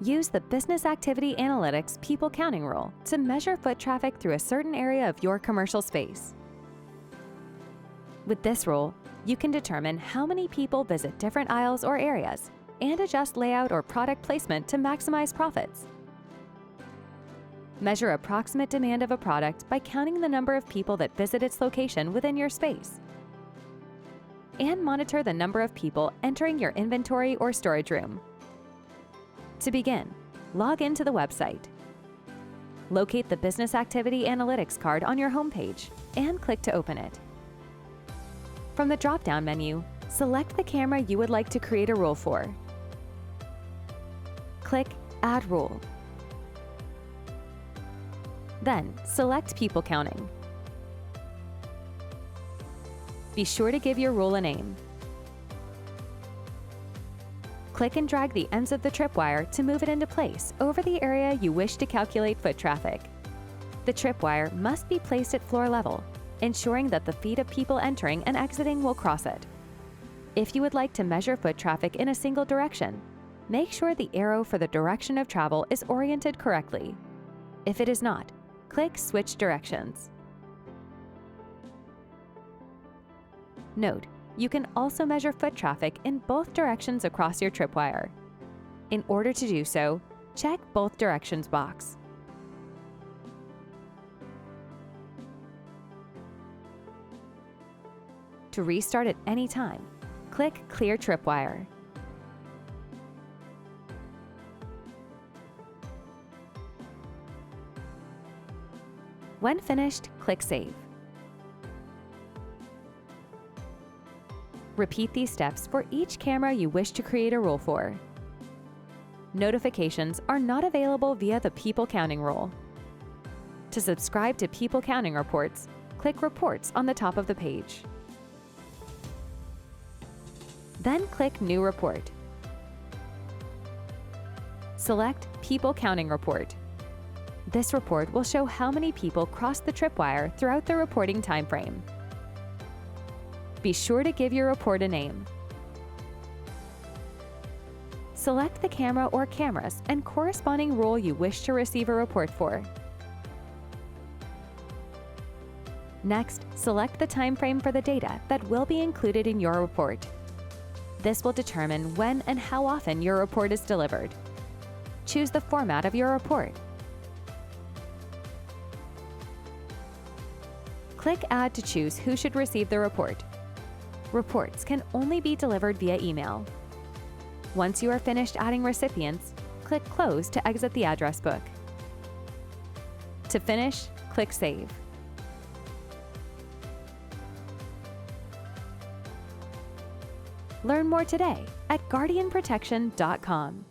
Use the Business Activity Analytics People Counting Rule to measure foot traffic through a certain area of your commercial space. With this rule, you can determine how many people visit different aisles or areas and adjust layout or product placement to maximize profits. Measure approximate demand of a product by counting the number of people that visit its location within your space. And monitor the number of people entering your inventory or storage room. To begin, log into the website. Locate the Business Activity Analytics card on your homepage and click to open it. From the drop-down menu, select the camera you would like to create a rule for. Click Add Rule. Then, select People Counting. Be sure to give your rule a name. Click and drag the ends of the tripwire to move it into place over the area you wish to calculate foot traffic. The tripwire must be placed at floor level, ensuring that the feet of people entering and exiting will cross it. If you would like to measure foot traffic in a single direction, make sure the arrow for the direction of travel is oriented correctly. If it is not, click Switch Directions. Note, you can also measure foot traffic in both directions across your tripwire. In order to do so, check Both Directions box. To restart at any time, click Clear Tripwire. When finished, click Save. Repeat these steps for each camera you wish to create a rule for. Notifications are not available via the People Counting rule. To subscribe to People Counting reports, click Reports on the top of the page. Then click New Report. Select People Counting Report. This report will show how many people crossed the tripwire throughout the reporting timeframe. Be sure to give your report a name. Select the camera or cameras and corresponding rule you wish to receive a report for. Next, select the time frame for the data that will be included in your report. This will determine when and how often your report is delivered. Choose the format of your report. Click Add to choose who should receive the report. Reports can only be delivered via email. Once you are finished adding recipients, click Close to exit the address book. To finish, click Save. Learn more today at guardianprotection.com.